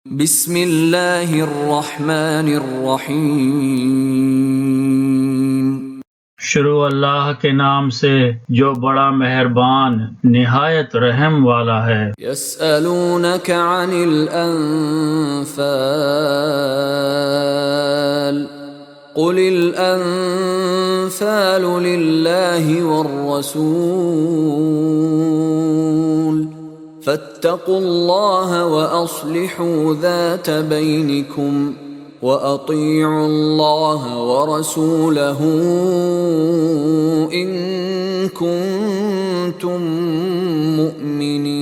بسم اللہ الرحمن الرحیم۔ شروع اللہ کے نام سے جو بڑا مہربان نہایت رحم والا ہے۔ یسألونک عن الانفال قل الانفال للہ والرسول فاتقوا اللہ واصلحوا ذات بینکم وَأَطِيعُوا اللَّهَ وَرَسُولَهُ إِن كُنتُم مُّؤْمِنِينَ۔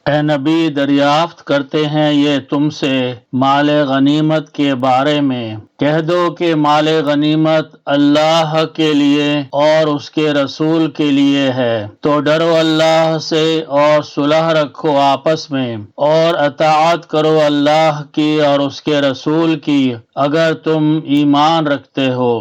اے نبی، دریافت کرتے ہیں یہ تم سے مال غنیمت کے بارے میں، کہہ دو کہ مال غنیمت اللہ کے لیے اور اس کے رسول کے لیے ہے، تو ڈرو اللہ سے اور صلح رکھو آپس میں، اور اطاعت کرو اللہ کی اور اس کے رسول کی اگر تم ایمان رکھتے ہو۔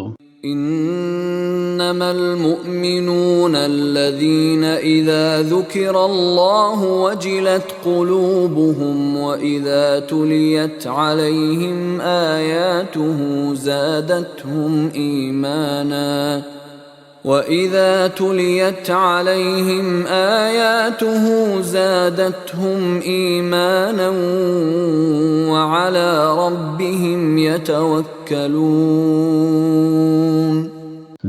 انما المؤمنون الذين اذا ذكر الله وجلت قلوبهم واذا تليت عليهم آياته زادتهم ايمانا وَإِذَا تُلِيَتْ عَلَيْهِمْ آيَاتُهُ زَادَتْهُمْ إِيمَانًا وَعَلَى رَبِّهِمْ يَتَوَكَّلُونَ۔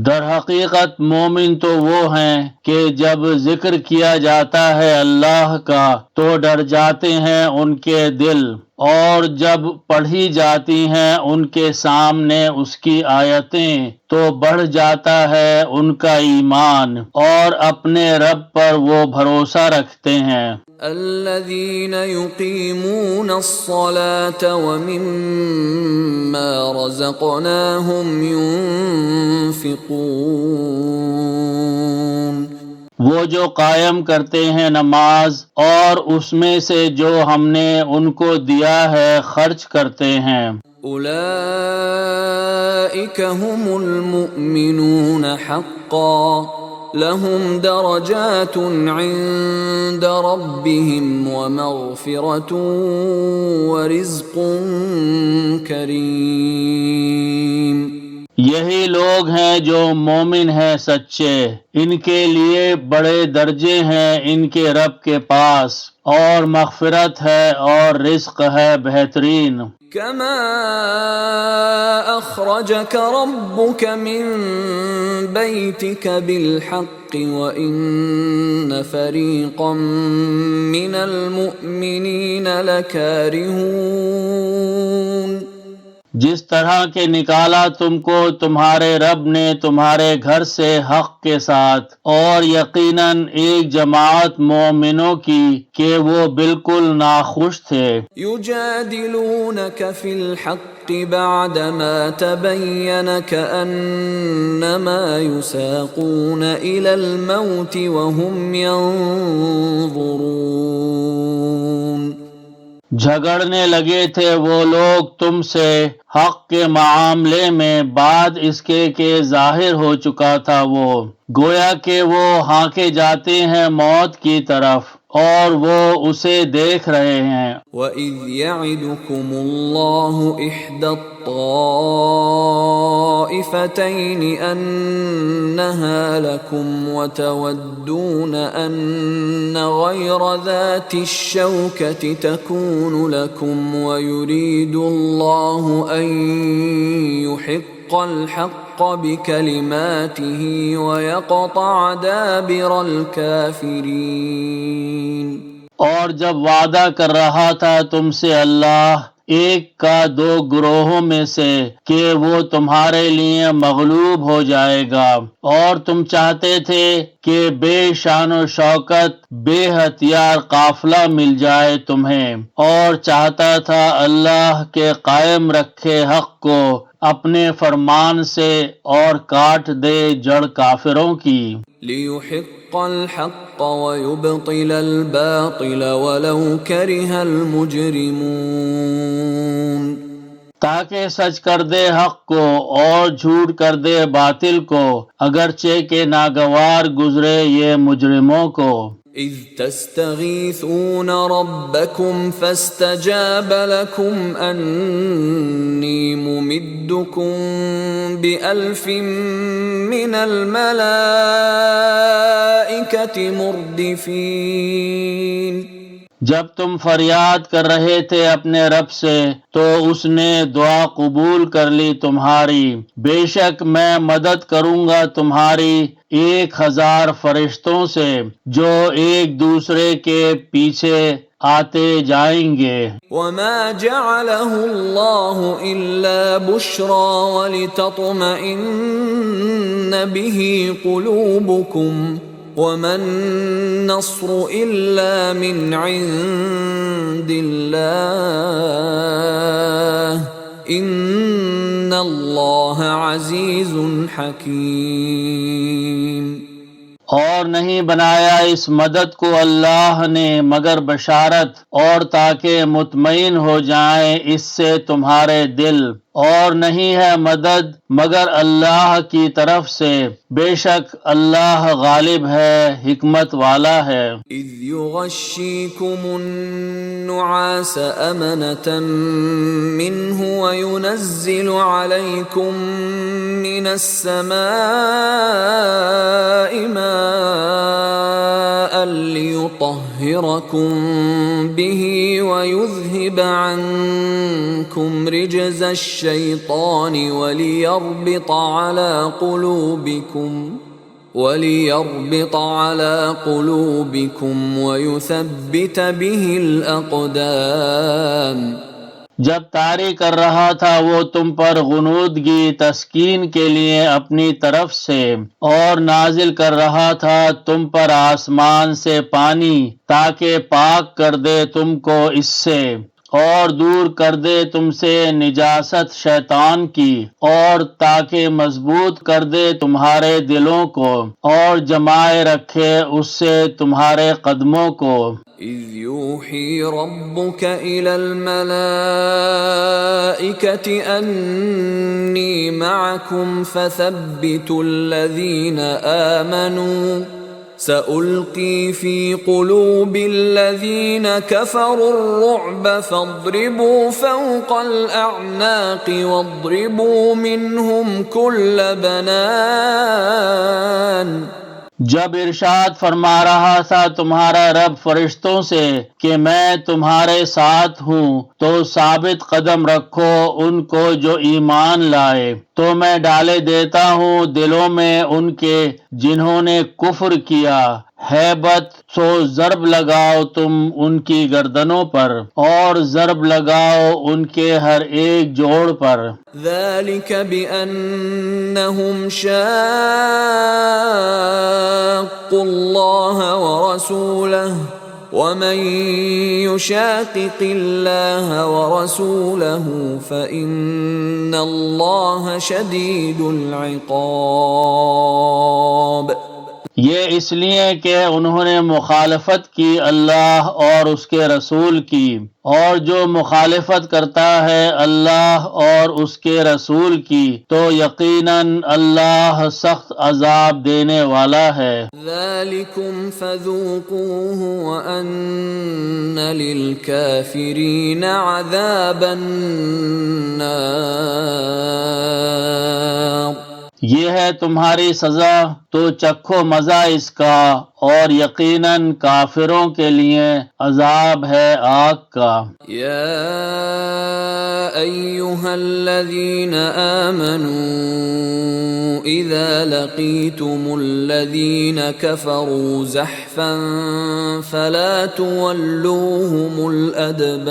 در حقیقت مومن تو وہ ہیں کہ جب ذکر کیا جاتا ہے اللہ کا تو ڈر جاتے ہیں ان کے دل، اور جب پڑھی جاتی ہیں ان کے سامنے اس کی آیتیں تو بڑھ جاتا ہے ان کا ایمان، اور اپنے رب پر وہ بھروسہ رکھتے ہیں۔ الذين يقيمون الصلاة ومما رزقناهم ينفقون۔ وہ جو قائم کرتے ہیں نماز اور اس میں سے جو ہم نے ان کو دیا ہے خرچ کرتے ہیں۔ اولئک هم المؤمنون حقا لهم درجات عند ربهم ومغفرة ورزق کریم۔ یہی لوگ ہیں جو مومن ہیں سچے، ان کے لیے بڑے درجے ہیں ان کے رب کے پاس، اور مغفرت ہے اور رزق ہے بہترین۔ کما اخرجک ربک من بیتک بالحق وان فریقا من المؤمنین لکارہون۔ جس طرح کے نکالا تم کو تمہارے رب نے تمہارے گھر سے حق کے ساتھ، اور یقیناً ایک جماعت مومنوں کی کہ وہ بالکل ناخوش تھے۔ یجادلونک فی الحق بعدما تبین کأنما یساقون الی الموت وهم ینظرون۔ جھگڑنے لگے تھے وہ لوگ تم سے حق کے معاملے میں بعد اس کے کہ ظاہر ہو چکا تھا وہ، گویا کہ وہ ہانکے جاتے ہیں موت کی طرف، اور وہ اسے دیکھ رہے ہیں۔ وَإِذْ يَعِدُكُمُ اللَّهُ إِحْدَى الطَّائِفَتَيْنِ أَنَّهَا لَكُمْ وَتَوَدُّونَ أَنَّ غَيْرَ ذَاتِ الشَّوْكَةِ تَكُونُ لَكُمْ وَيُرِيدُ اللَّهُ أَن يُحِقَّ الْحَقَّ بِكَلِمَاتِهِ وَيَقْطَعَ دَابِرَ الْكَافِرِينَ۔ اور جب وعدہ کر رہا تھا تم سے اللہ ایک کا دو گروہوں میں سے کہ وہ تمہارے لیے مغلوب ہو جائے گا، اور تم چاہتے تھے کہ بے شان و شوکت بے ہتھیار قافلہ مل جائے تمہیں، اور چاہتا تھا اللہ کے قائم رکھے حق کو اپنے فرمان سے اور کاٹ دے جڑ کافروں کی۔ لِيُحِقَّ الْحَقَّ وَيُبْطِلَ الْبَاطِلَ وَلَوْ كَرِهَ الْمُجْرِمُونَ۔ تاکہ سچ کر دے حق کو اور جھوٹ کر دے باطل کو، اگرچہ کہ ناگوار گزرے یہ مجرموں کو۔ إذ تستغيثون ربكم فاستجاب لكم أني ممدكم بألف من الملائكة مردفين. جب تم فریاد کر رہے تھے اپنے رب سے تو اس نے دعا قبول کر لی تمہاری. بے شک میں مدد کروں گا تمہاری 1000 فرشتوں سے جو ایک دوسرے کے پیچھے آتے جائیں گے. وما جعله الله إلا بشرى ولتطمئن به قلوبكم وما النصر إلا من عند الله إن الله عزيز حكيم. اور نہیں بنایا اس مدد کو اللہ نے مگر بشارت اور تاکہ مطمئن ہو جائیں اس سے تمہارے دل. اور نہیں ہے مدد مگر اللہ کی طرف سے، بے شک اللہ غالب ہے، حکمت والا ہے. إذ يغشيكم النعاس أمنة منه وينزل عليكم من السماء ماء ليطهركم به ويذهب عنكم رجز الشيطان وليربط على قلوبكم ويثبت به الأقدام. جب طاری کر رہا تھا وہ تم پر غنودگی تسکین کے لیے اپنی طرف سے، اور نازل کر رہا تھا تم پر آسمان سے پانی تاکہ پاک کر دے تم کو اس سے، اور دور کر دے تم سے نجاست شیطان کی، اور تاکہ مضبوط کر دے تمہارے دلوں کو، اور جمائے رکھے اس سے تمہارے قدموں کو. إذ يوحي ربك إلى الملائكة أني معكم فثبتوا الذين آمنوا سألقي في قلوب الذين كفروا الرعب فاضربوا فوق الأعناق واضربوا منهم كل بنان. جب ارشاد فرما رہا تھا تمہارا رب فرشتوں سے کہ میں تمہارے ساتھ ہوں تو ثابت قدم رکھو ان کو جو ایمان لائے، تو میں ڈالے دیتا ہوں دلوں میں ان کے جنہوں نے کفر کیا ہیبت، سو ضرب لگاؤ تم ان کی گردنوں پر اور ضرب لگاؤ ان کے ہر ایک جوڑ پر. ذلك بأنهم شاقوا الله ورسوله ومن يشاقق الله ورسوله فإن الله شديد العقاب. یہ اس لیے کہ انہوں نے مخالفت کی اللہ اور اس کے رسول کی، اور جو مخالفت کرتا ہے اللہ اور اس کے رسول کی تو یقیناً اللہ سخت عذاب دینے والا ہے. ذلكم فذوقوه وأن للكافرين عذاب النار. یہ ہے تمہاری سزا تو چکھو مزہ اس کا، اور یقیناً کافروں کے لیے عذاب ہے آگ کا. یا ایہا الذین آمنوا اذا لقیتم الذین کفروا زحفا فلا تولوہم الادبار.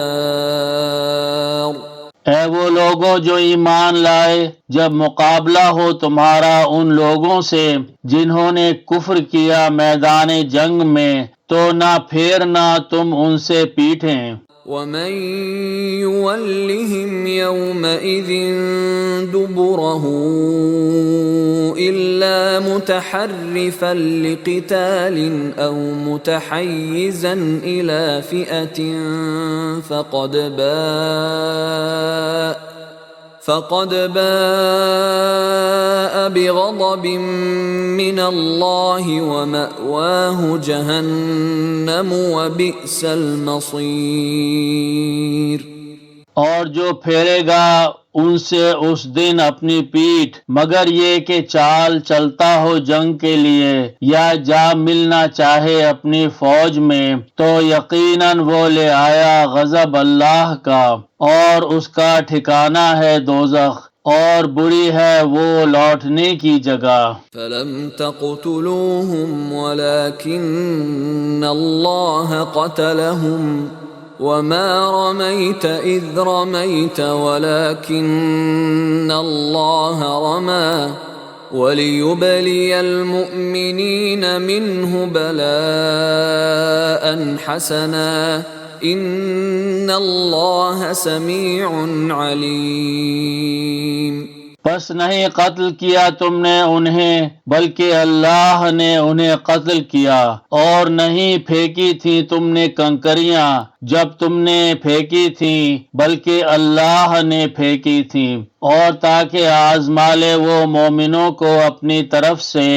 اے وہ لوگوں جو ایمان لائے، جب مقابلہ ہو تمہارا ان لوگوں سے جنہوں نے کفر کیا میدان جنگ میں، تو نہ پھیرنا تم ان سے پیٹھیں. وَمَن يُوَلِّهِمْ يَوْمَئِذٍ دُبُرَهُ إِلَّا مُتَحَرِّفًا لِقِتَالٍ أَوْ مُتَحَيِّزًا إِلَى فقد باء بغضب من اللہ ومأواہ جہنم وبئس المصیر۔ اور جو پھیرے گا ان سے اس دن اپنی پیٹھ، مگر یہ کہ چال چلتا ہو جنگ کے لیے یا جا ملنا چاہے اپنی فوج میں، تو یقیناً وہ لے آیا غضب اللہ کا، اور اس کا ٹھکانہ ہے دوزخ، اور بری ہے وہ لوٹنے کی جگہ۔ فلم تقتلوهم ولكن اللہ قتلهم وما رميت إذ رميت ولكن الله رمى وليبلي المؤمنين منه بلاء حسنا إن الله سميع عليم۔ پس نہیں قتل کیا تم نے انہیں بلکہ اللہ نے انہیں قتل کیا، اور نہیں پھینکی تھی تم نے کنکریاں جب تم نے پھینکی تھی بلکہ اللہ نے پھینکی تھی، اور تاکہ آزما لے وہ مومنوں کو اپنی طرف سے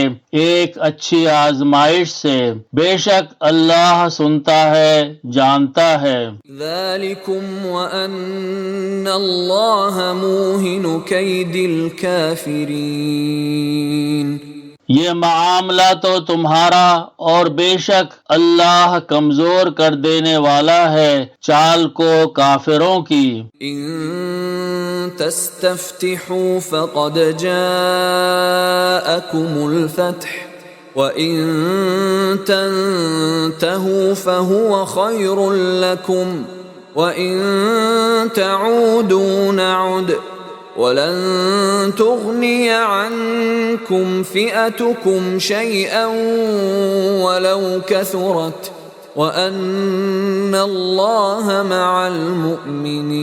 ایک اچھی آزمائش سے، بے شک اللہ سنتا ہے جانتا ہے۔ ذالکم وان اللہ موہن کید الکافرین، یہ معاملہ تو تمہارا، اور بے شک اللہ کمزور کر دینے والا ہے چال کو کافروں کی۔ ان تستفتحوا فقد جاءکم الفتح وَإِن تَنْتَهُوا فَهُوَ خَيْرٌ لَكُمْ وَإِن تَعُودُوا نَعُدْ وَلَن تُغْنِيَ عَنْكُمْ فِئَتُكُمْ شَيْئًا وَلَوْ كَثُرَتْ وَأَنَّ اللَّهَ مَعَ الْمُؤْمِنِينَ۔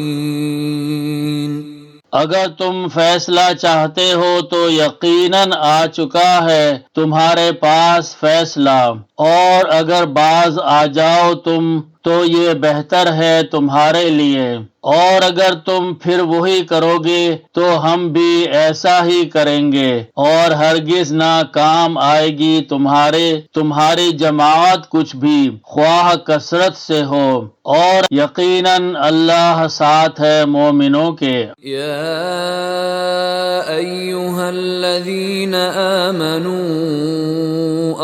اگر تم فیصلہ چاہتے ہو تو یقیناً آ چکا ہے تمہارے پاس فیصلہ، اور اگر باز آ جاؤ تم تو یہ بہتر ہے تمہارے لیے، اور اگر تم پھر وہی کرو گے تو ہم بھی ایسا ہی کریں گے، اور ہرگز نہ کام آئے گی تمہاری جماعت کچھ بھی، خواہ کثرت سے ہو، اور یقیناً اللہ ساتھ ہے مومنوں کے۔ یا ایہا الذین آمنوا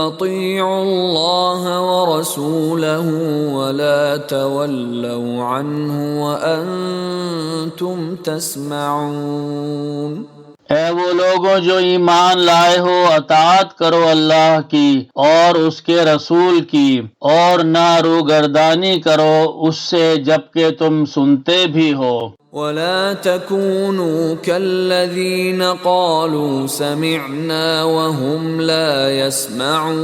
اطیعوا اللہ ورسولہ ولا تولوا عنہ وانتم تسمعون۔ اے وہ لوگوں جو ایمان لائے ہو، اطاعت کرو اللہ کی اور اس کے رسول کی، اور نہ روگردانی کرو اس سے جبکہ تم سنتے بھی ہو۔ ولا تكونوا كالذين قالوا سمعنا وهم لا يسمعون،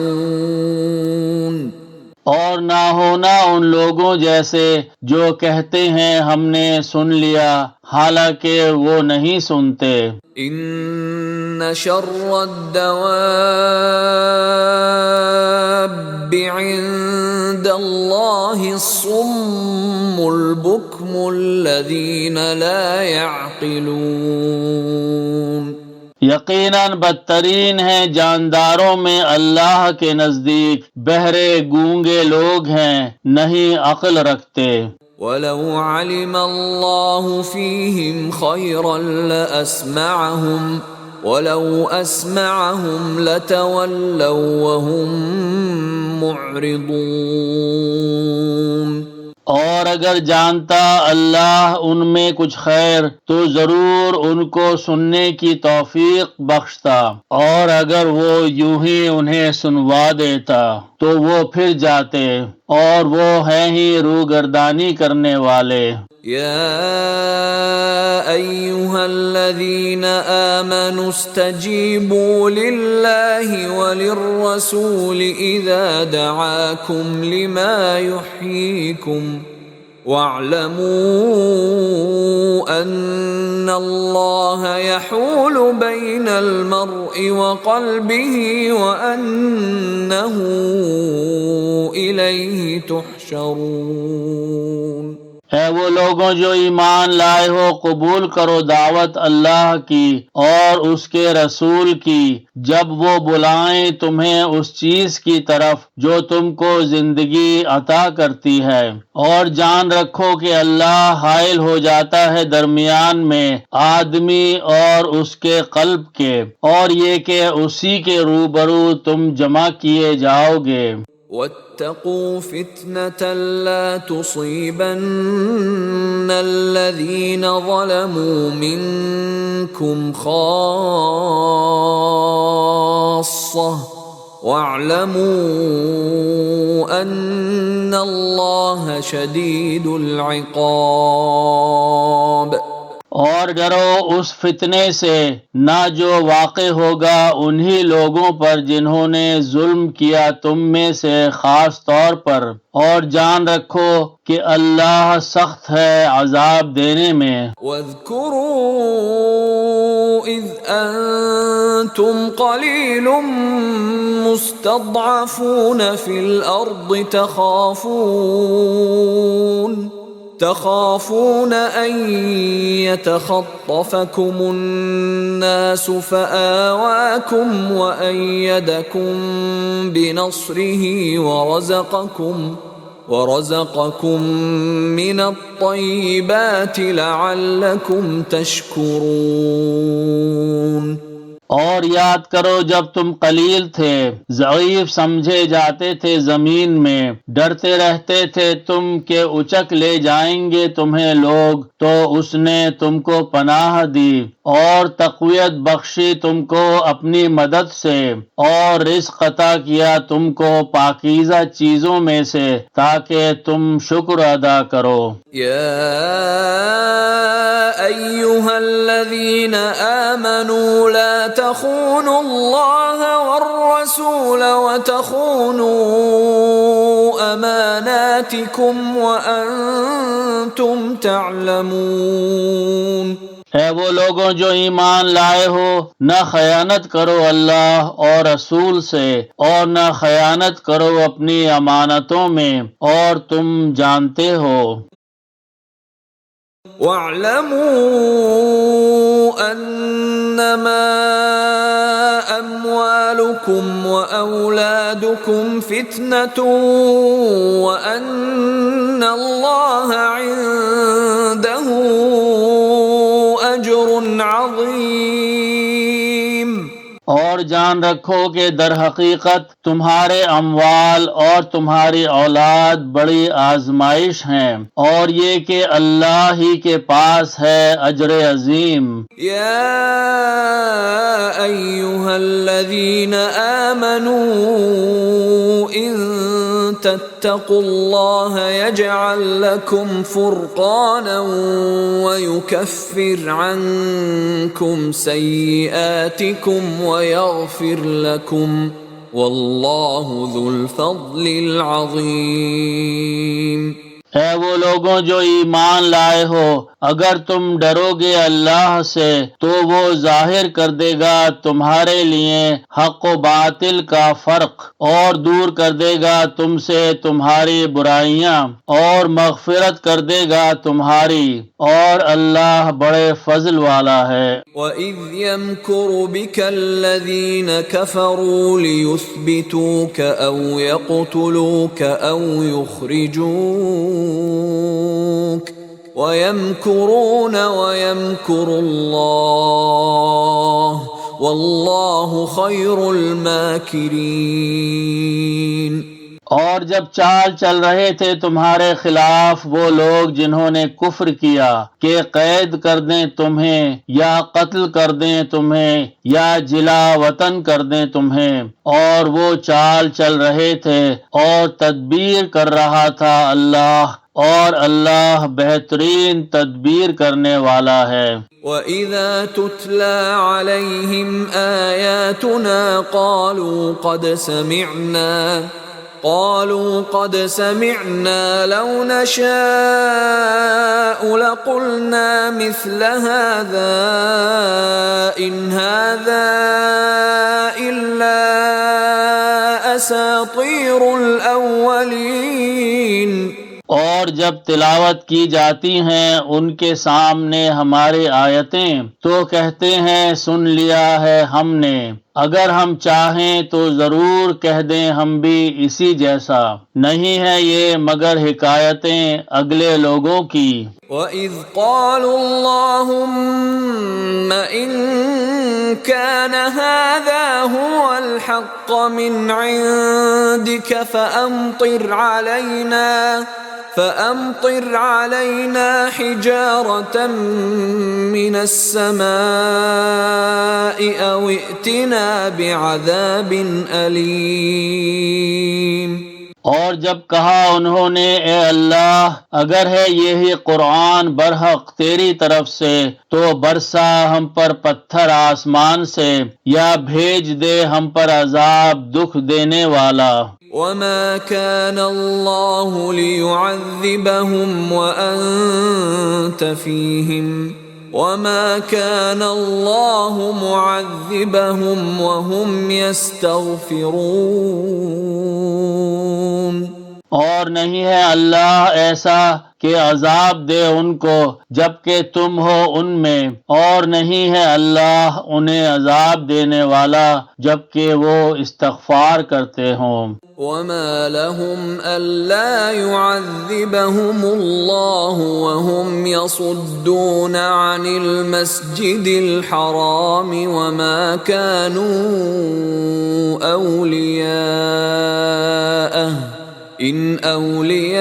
اور نہ ہونا ان لوگوں جیسے جو کہتے ہیں ہم نے سن لیا حالانکہ وہ نہیں سنتے۔ ان شر الدواب عند اللہ الصم البکم الذین لا يعقلون، یقیناً بدترین ہیں جانداروں میں اللہ کے نزدیک بہرے گونگے لوگ ہیں، نہیں عقل رکھتے۔ وَلَوْ عَلِمَ اللَّهُ فِيهِمْ خَيْرًا لَأَسْمَعَهُمْ وَلَوْ أَسْمَعَهُمْ لَتَوَلَّوْا وَهُمْ مُعْرِضُونَ۔ اور اگر جانتا اللہ ان میں کچھ خیر تو ضرور ان کو سننے کی توفیق بخشتا، اور اگر وہ یوں ہی انہیں سنوا دیتا تو وہ پھر جاتے، اور وہ ہیں ہی روگردانی کرنے والے۔ یا ایہا الذین آمنوا استجیبوا للہ وللرسول اذا دعاکم لما یحییکم واعلموا ان اللہ یحول بین المرء وقلبہ وانہ الیہ تحشرون۔ اے وہ لوگوں جو ایمان لائے ہو، قبول کرو دعوت اللہ کی اور اس کے رسول کی جب وہ بلائیں تمہیں اس چیز کی طرف جو تم کو زندگی عطا کرتی ہے، اور جان رکھو کہ اللہ حائل ہو جاتا ہے درمیان میں آدمی اور اس کے قلب کے، اور یہ کہ اسی کے روبرو تم جمع کیے جاؤ گے۔ واتقوا فتنة لا تصيبن الذين ظلموا منكم خاصة واعلموا أن الله شديد العقاب۔ اور ڈرو اس فتنے سے نہ جو واقع ہوگا انہی لوگوں پر جنہوں نے ظلم کیا تم میں سے خاص طور پر، اور جان رکھو کہ اللہ سخت ہے عذاب دینے میں۔ واذكروا إذ أنتم قليل مستضعفون في الأرض تخافون أن يتخطفكم الناس فآواكم وأيدكم بنصره ورزقكم من الطيبات لعلكم تشكرون۔ اور یاد کرو جب تم قلیل تھے، ضعیف سمجھے جاتے تھے زمین میں، ڈرتے رہتے تھے تم کہ اچک لے جائیں گے تمہیں لوگ، تو اس نے تم کو پناہ دی اور تقویت بخشی تم کو اپنی مدد سے، اور رزق عطا کیا تم کو پاکیزہ چیزوں میں سے تاکہ تم شکر ادا کرو۔ یا ایھا الذین آمنوا لا تخونوا اللہ والرسول وتخونوا اماناتکم وانتم تعلمون۔ اے وہ لوگوں جو ایمان لائے ہو، نہ خیانت کرو اللہ اور رسول سے، اور نہ خیانت کرو اپنی امانتوں میں، اور تم جانتے ہو۔ وَاعْلَمُوا أَنَّمَا أَمْوَالُكُمْ وَأَوْلَادُكُمْ فِتْنَةٌ وَأَنَّ اللَّهَ عِندَهُ أَجْرٌ عَظِيمٌ۔ اور جان رکھو کہ در حقیقت تمہارے اموال اور تمہاری اولاد بڑی آزمائش ہیں، اور یہ کہ اللہ ہی کے پاس ہے اجر عظیم۔ یا ایھا الذین آمنوا ان تتقوا اللہ یجعل لکم فرقانا ویکفر عنکم سیئاتکم ویغفر لکم واللہ ذو الفضل العظیم۔ اے وہ لوگوں جو ایمان لائے ہو، اگر تم ڈرو گے اللہ سے تو وہ ظاہر کر دے گا تمہارے لیے حق و باطل کا فرق، اور دور کر دے گا تم سے تمہاری برائیاں، اور مغفرت کر دے گا تمہاری، اور اللہ بڑے فضل والا ہے۔ وَإِذْ يَمْكُرُ بِكَ الَّذِينَ كَفَرُوا لِيُثْبِتُوكَ أَوْ يَقْتُلُوكَ أَوْ يُخْرِجُوكَ وَيَمْكُرُونَ وَيَمْكُرُ اللَّهُ وَاللَّهُ خَيْرُ الْمَاكِرِينَ۔ اور جب چال چل رہے تھے تمہارے خلاف وہ لوگ جنہوں نے کفر کیا کہ قید کر دیں تمہیں، یا قتل کر دیں تمہیں، یا جلا وطن کر دیں تمہیں، اور وہ چال چل رہے تھے اور تدبیر کر رہا تھا اللہ، اور اللہ بہترین تدبیر کرنے والا ہے۔ وَإِذَا تُتْلَى عَلَيْهِمْ آيَاتُنَا قالوا قد سمعنا لو نشاء لقلنا مثل هذا إن هذا إلا أساطير الأولين۔ اور جب تلاوت کی جاتی ہیں ان کے سامنے ہماری آیتیں تو کہتے ہیں سن لیا ہے ہم نے، اگر ہم چاہیں تو ضرور کہہ دیں ہم بھی اسی جیسا، نہیں ہے یہ مگر حکایتیں اگلے لوگوں کی۔ وَإِذْ قَالُوا اللَّهُمَّ إِن كَانَ هَذَا هُوَ الْحَقَّ مِنْ عِندِكَ فَأَمْطِرْ عَلَيْنَا حِجَارَةً مِّنَ السَّمَاءِ أَوْ ائْتِنَا بِعَذَابٍ أَلِيمٍ۔ اور جب کہا انہوں نے اے اللہ اگر ہے یہی قرآن برحق تیری طرف سے تو برسا ہم پر پتھر آسمان سے یا بھیج دے ہم پر عذاب دکھ دینے والا۔ وَمَا كَانَ اللَّهُ لِيُعَذِّبَهُمْ وَأَنْتَ فِيهِمْ وَمَا كَانَ اللَّهُ مُعَذِّبَهُمْ وَهُمْ يَسْتَغْفِرُونَ۔ اور نہیں ہے اللہ ایسا کہ عذاب دے ان کو جبکہ تم ہو ان میں، اور نہیں ہے اللہ انہیں عذاب دینے والا جبکہ وہ استغفار کرتے ہوں۔ وَمَا لَهُمْ أَلَّا يُعَذِّبَهُمُ اللَّهُ وَهُمْ يَصُدُّونَ عَنِ الْمَسْجِدِ الْحَرَامِ وَمَا كَانُوا أَوْلِيَاءَهُ إِنْ أَوْلِيَاؤُهُ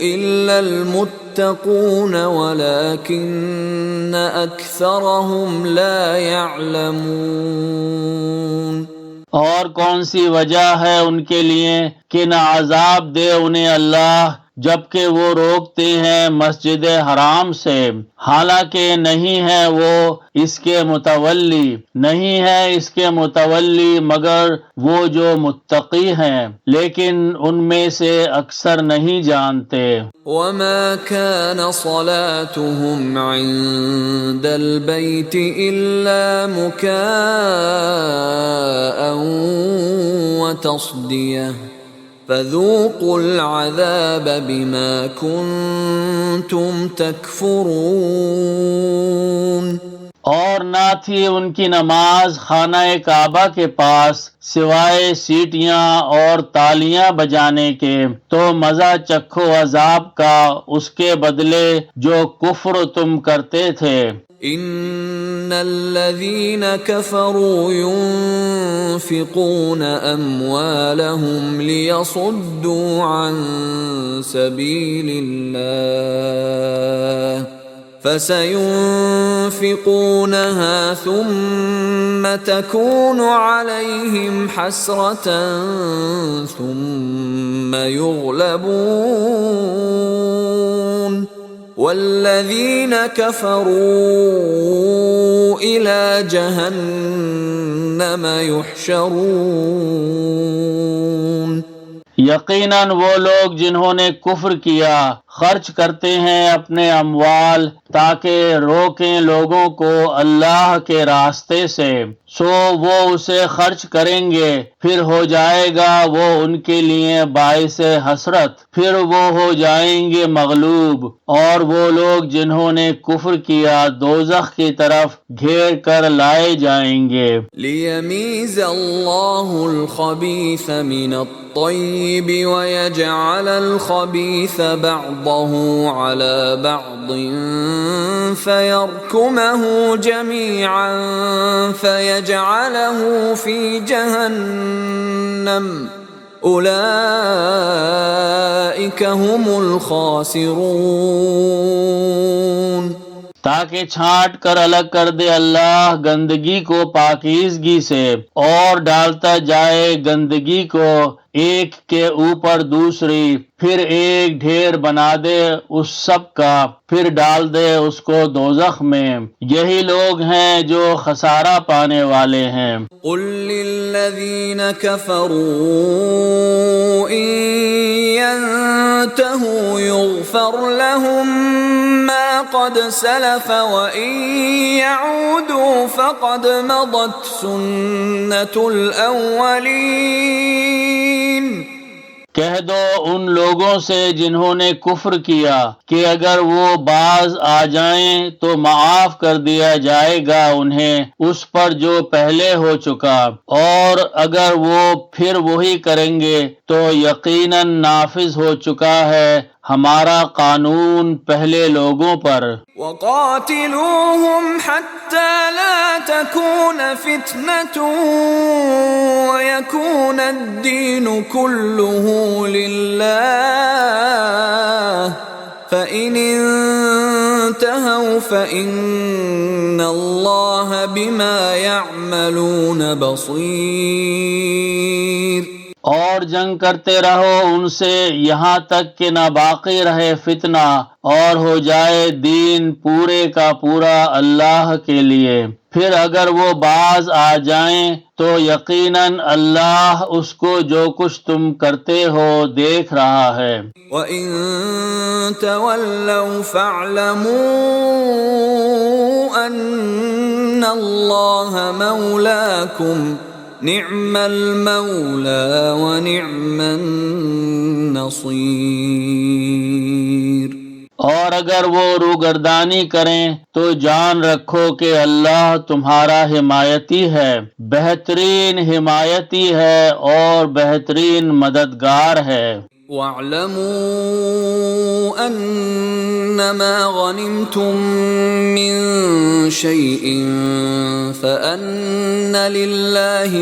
إِلَّا الْمُتَّقُونَ وَلَكِنَّ أَكْثَرَهُمْ لَا يَعْلَمُونَ۔ اور کون سی وجہ ہے ان کے لیے کہ نہ عذاب دے انہیں اللہ جبکہ وہ روکتے ہیں مسجد حرام سے، حالانکہ نہیں ہے وہ اس کے متولی، نہیں ہے اس کے متولی مگر وہ جو متقی ہیں، لیکن ان میں سے اکثر نہیں جانتے۔ وَمَا كَانَ صَلَاتُهُمْ عِندَ الْبَيْتِ إِلَّا مُكَاءً وَتَصْدِيَةً فَذُوقُوا الْعَذَابَ بِمَا كُنْتُمْ تَكْفُرُونَ۔ اور نہ تھی ان کی نماز خانہ کعبہ کے پاس سوائے سیٹیاں اور تالیاں بجانے کے، تو مزہ چکھو عذاب کا اس کے بدلے جو کفر تم کرتے تھے۔ ان الذين كفروا ينفقون اموالهم ليصدوا عن سبيل الله فسينفقونها ثم تكون عليهم حسرة ثم يغلبون والذين كفروا إلى جهنم يحشرون۔ یقیناً وہ لوگ جنہوں نے کفر کیا خرچ کرتے ہیں اپنے اموال تاکہ روکیں لوگوں کو اللہ کے راستے سے، سو وہ اسے خرچ کریں گے، پھر ہو جائے گا وہ ان کے لیے باعث حسرت، پھر وہ ہو جائیں گے مغلوب، اور وہ لوگ جنہوں نے کفر کیا دوزخ کی طرف گھیر کر لائے جائیں گے۔ لِيَمِيزَ اللَّهُ الْخَبِيثَ مِنَ الطَّيِّبِ وَيَجْعَلَ الْخَبِيثَ بَعْضَهُ عَلَى بَعْضٍ فَيَرْكُمَهُ جَمِيعًا فَيَجْعَلَهُ فِي جَهَنَّمَ أُولَئِكَ هُمُ الْخَاسِرُونَ۔ تاکہ چھانٹ کر الگ کر دے اللہ گندگی کو پاکیزگی سے، اور ڈالتا جائے گندگی کو ایک کے اوپر دوسری، پھر ایک ڈھیر بنا دے اس سب کا، پھر ڈال دے اس کو دوزخ میں، یہی لوگ ہیں جو خسارہ پانے والے ہیں۔ قل للذین کفروا ان ينتهوا يغفر لهم ما قد سلف وان يعودوا فقد مضت سنة الاولین کہہ دو ان لوگوں سے جنہوں نے کفر کیا کہ اگر وہ باز آ جائیں تو معاف کر دیا جائے گا انہیں اس پر جو پہلے ہو چکا، اور اگر وہ پھر وہی کریں گے تو یقیناً نافذ ہو چکا ہے ہمارا قانون پہلے لوگوں پر۔ وقاتلوهم حتى لا تكون فتنة ويكون الدين كله لله فإن انتهوا فإن الله بما يعملون بصير۔ اور جنگ کرتے رہو ان سے یہاں تک کہ نہ باقی رہے فتنہ اور ہو جائے دین پورے کا پورا اللہ کے لیے، پھر اگر وہ باز آ جائیں تو یقیناً اللہ اس کو جو کچھ تم کرتے ہو دیکھ رہا ہے۔ وَإِن تَوَلَّوْا فَاعْلَمُوا أَنَّ اللَّهَ مَوْلَاكُمْ نِعْمَ الْمَوْلَى وَنِعْمَ النَّصِيرُ۔ اور اگر وہ روگردانی کریں تو جان رکھو کہ اللہ تمہارا حمایتی ہے، بہترین حمایتی ہے اور بہترین مددگار ہے۔ وَاعْلَمُوا أَنَّمَا غَنِمْتُم مِّن شَيْءٍ فَأَنَّ لِلَّهِ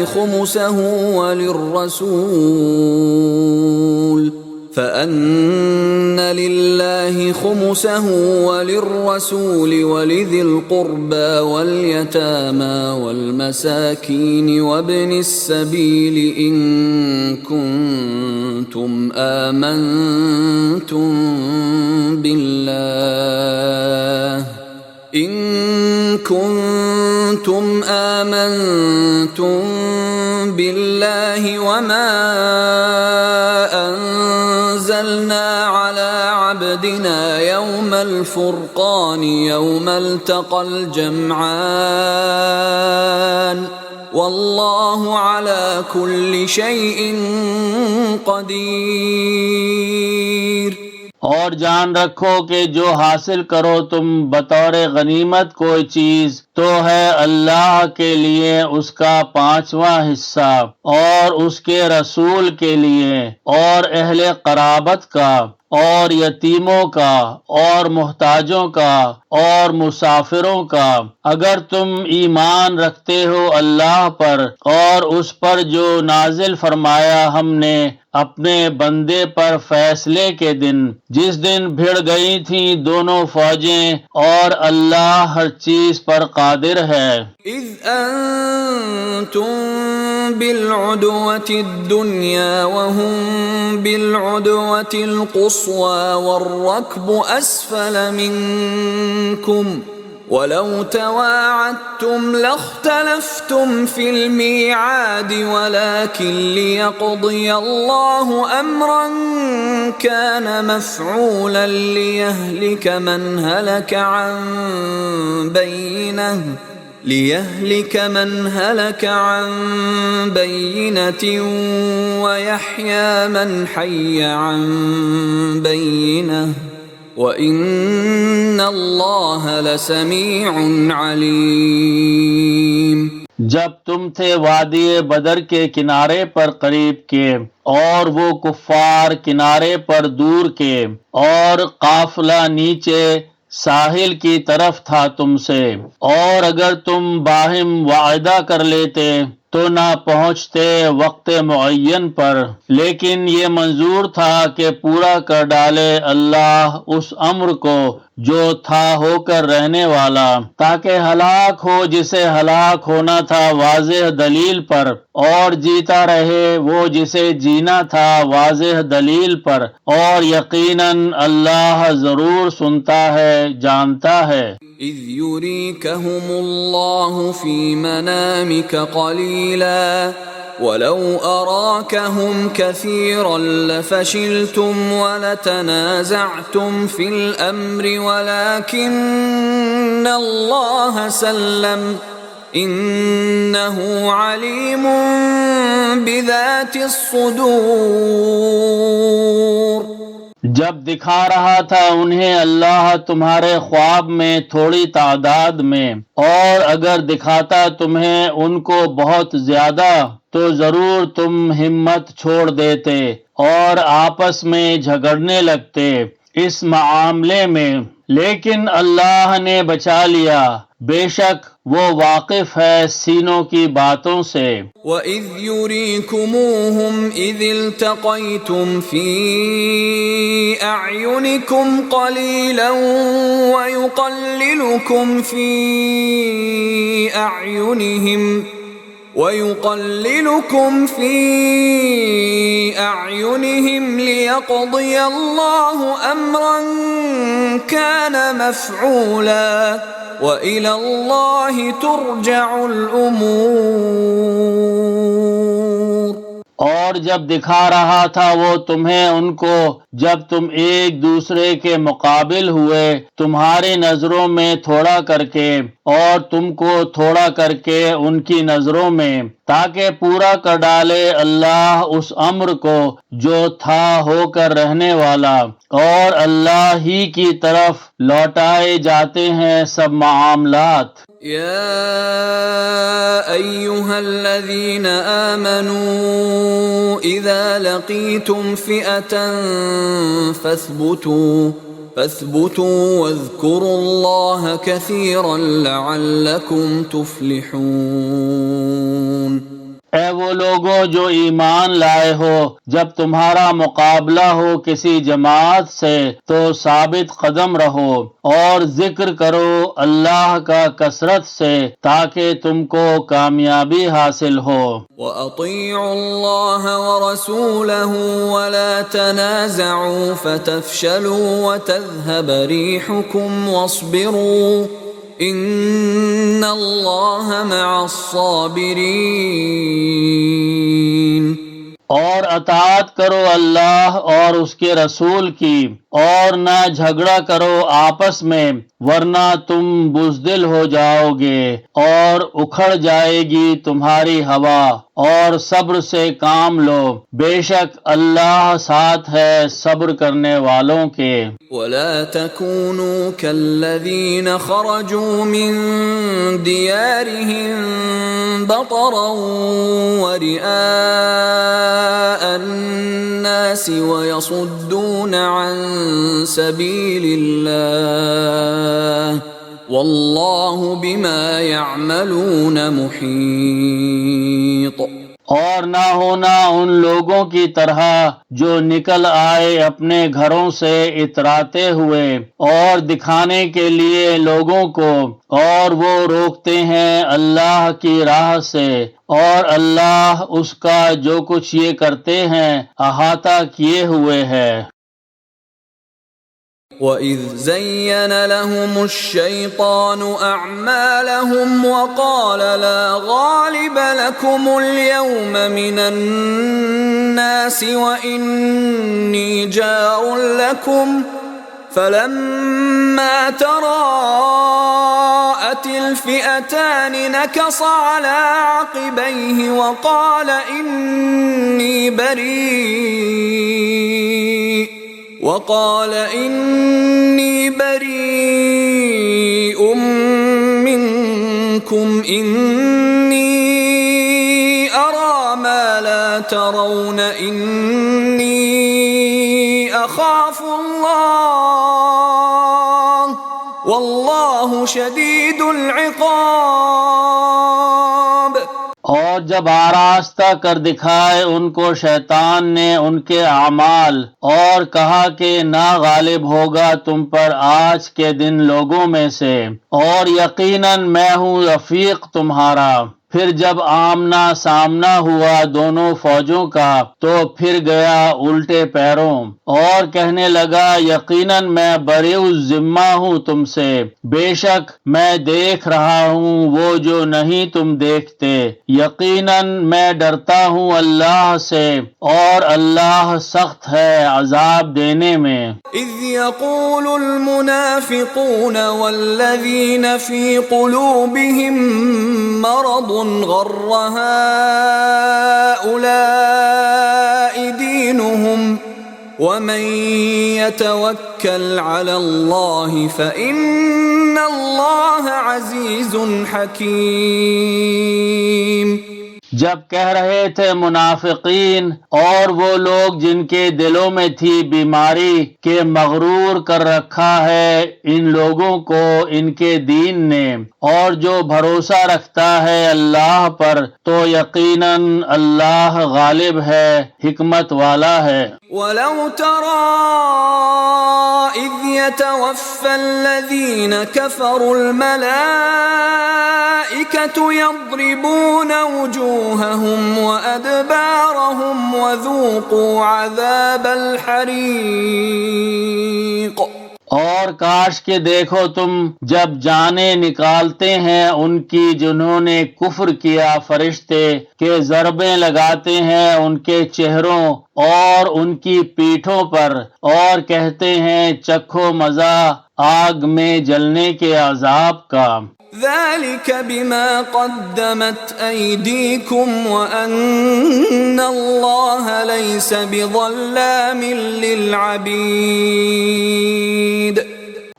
خُمُسَهُ وَلِلرَّسُولِ وَلِذِي الْقُرْبَى وَالْيَتَامَى وَالْمَسَاكِينِ وَابْنِ السَّبِيلِ إِن كُنتُمْ آمنتم بالله وما أنزلنا على عبدنا يوم الفرقان يوم التقى الجمعان والله على كل شيء قدير۔ اور جان رکھو کہ جو حاصل کرو تم بطور غنیمت کوئی چیز تو ہے اللہ کے لیے اس کا 5واں حصہ، اور اس کے رسول کے لیے اور اہل قرابت کا اور یتیموں کا اور محتاجوں کا اور مسافروں کا، اگر تم ایمان رکھتے ہو اللہ پر اور اس پر جو نازل فرمایا ہم نے اپنے بندے پر فیصلے کے دن، جس دن بھڑ گئی تھیں دونوں فوجیں، اور اللہ ہر چیز پر قادر ہے۔ اذ انتم بالعدوة الدنيا وهم بالعدوة القصوى والركب اسفل منكم ولو تواعدتم لاختلفتم في الميعاد ولكن ليقضي الله امرا كان مفعولا ليهلك من هلك عن بينة ويحيى من حي عن بينة وَإِنَّ اللَّهَ لَسَمِيعٌ عَلِيمٌ۔ جب تم تھے وادی بدر کے کنارے پر قریب کے اور وہ کفار کنارے پر دور کے، اور قافلہ نیچے ساحل کی طرف تھا تم سے، اور اگر تم باہم وعدہ کر لیتے تو نہ پہنچتے وقت معین پر، لیکن یہ منظور تھا کہ پورا کر ڈالے اللہ اس امر کو جو تھا ہو کر رہنے والا، تاکہ ہلاک ہو جسے ہلاک ہونا تھا واضح دلیل پر، اور جیتا رہے وہ جسے جینا تھا واضح دلیل پر، اور یقیناً اللہ ضرور سنتا ہے جانتا ہے۔ اذ يريكهم الله في منامك قليلا ولو أراكهم كثيرا لفشلتم ولتنازعتم في الأمر ولكن الله سلم إنه عليم بذات الصدور۔ جب دکھا رہا تھا انہیں اللہ تمہارے خواب میں تھوڑی تعداد میں، اور اگر دکھاتا تمہیں ان کو بہت زیادہ تو ضرور تم ہمت چھوڑ دیتے اور آپس میں جھگڑنے لگتے اس معاملے میں، لیکن اللہ نے بچا لیا، بے شک وہ واقف ہے سینوں کی باتوں سے۔ وَإِذْ يُرِيكُمُوهُمْ إِذِ الْتَقَيْتُمْ فِي أَعْيُنِكُمْ قَلِيلًا وَيُقَلِّلُكُمْ فِي أَعْيُنِهِمْ لِيَقْضِيَ اللَّهُ أَمْرًا كَانَ مَفْعُولًا وَإِلَى اللَّهِ تُرْجَعُ الْأُمُورُ۔ اور جب دکھا رہا تھا وہ تمہیں ان کو جب تم ایک دوسرے کے مقابل ہوئے تمہاری نظروں میں تھوڑا کر کے اور تم کو تھوڑا کر کے ان کی نظروں میں، تاکہ پورا کر ڈالے اللہ اس امر کو جو تھا ہو کر رہنے والا، اور اللہ ہی کی طرف لوٹائے جاتے ہیں سب معاملات۔ يا أيها الذين آمنوا إذا لقيتم فئة فاثبتوا واذكروا الله كثيرا لعلكم تفلحون۔ اے وہ لوگوں جو ایمان لائے ہو، جب تمہارا مقابلہ ہو کسی جماعت سے تو ثابت قدم رہو اور ذکر کرو اللہ کا کثرت سے تاکہ تم کو کامیابی حاصل ہو۔ وَأَطِيعُوا اللَّهَ وَرَسُولَهُ وَلَا تَنَازَعُوا فَتَفْشَلُوا وَتَذْهَبَ رِيحُكُمْ وَاصْبِرُوا ان اللہ مع الصابرین۔ اور اطاعت کرو اللہ اور اس کے رسول کی، اور نہ جھگڑا کرو آپس میں ورنہ تم بزدل ہو جاؤ گے اور اکھڑ جائے گی تمہاری ہوا، اور صبر سے کام لو، بے شک اللہ ساتھ ہے صبر کرنے والوں کے۔ وَلَا تَكُونُوا كَالَّذِينَ خَرَجُوا مِن دِيَارِهِم بَطَرًا وَرِئَاءَ النَّاسِ وَيَصُدُّونَ عَن سَبِيلِ اللَّهِ وَاللَّهُ بِمَا يَعْمَلُونَ مُحِيطٌ۔ اور نہ ہونا ان لوگوں کی طرح جو نکل آئے اپنے گھروں سے اتراتے ہوئے اور دکھانے کے لیے لوگوں کو، اور وہ روکتے ہیں اللہ کی راہ سے، اور اللہ اس کا جو کچھ یہ کرتے ہیں احاطہ کیے ہوئے ہے۔ وَإِذْ زَيَّنَ لَهُمُ الشَّيْطَانُ أَعْمَالَهُمْ وَقَالَ لَا غَالِبَ لَكُمُ الْيَوْمَ مِنَ النَّاسِ وَإِنِّي جَارٌ لَكُمْ فَلَمَّا تَرَاءَتِ الْفِئَتَانِ نَكَصَ عَلَى عَقِبَيْهِ وَقَالَ إِنِّي بَرِيءٌ مِّنكُمْ إِنِّي أَرَى مَا لَا تَرَوْنَ إِنِّي أَخَافُ اللَّهَ وَاللَّهُ شَدِيدُ الْعِقَابِ۔ اور جب آراستہ کر دکھائے ان کو شیطان نے ان کے اعمال، اور کہا کہ نہ غالب ہوگا تم پر آج کے دن لوگوں میں سے، اور یقیناً میں ہوں رفیق تمہارا، پھر جب آمنا سامنا ہوا دونوں فوجوں کا تو پھر گیا الٹے پیروں اور کہنے لگا یقیناً میں بری الذمہ ہوں تم سے، بے شک میں دیکھ رہا ہوں وہ جو نہیں تم دیکھتے، یقیناً میں ڈرتا ہوں اللہ سے اور اللہ سخت ہے عذاب دینے میں۔ اذ يقول المنافقون والذين في قلوبهم مرض غر هؤلاء دينهم ومن يتوكل على الله فإن الله عزيز حكيم۔ جب کہہ رہے تھے منافقین اور وہ لوگ جن کے دلوں میں تھی بیماری کہ مغرور کر رکھا ہے ان لوگوں کو ان کے دین نے، اور جو بھروسہ رکھتا ہے اللہ پر تو یقیناً اللہ غالب ہے، حکمت والا ہے۔ وَلَوْ تَرَى إِذْ يَتَوَفَّى الَّذِينَ كَفَرُوا الْمَلَائِكَةُ يَضْرِبُونَ وُجُوهَهُمْ وَأَدْبَارَهُمْ وَذُوقُوا عَذَابَ الْحَرِيقِ۔ اور کاش کہ دیکھو تم جب جانیں نکالتے ہیں ان کی جنہوں نے کفر کیا فرشتے کہ ضربیں لگاتے ہیں ان کے چہروں اور ان کی پیٹھوں پر اور کہتے ہیں چکھو مزہ آگ میں جلنے کے عذاب کا۔ ذلك بما قدمت أيديكم وأن الله ليس بظلام للعبيد۔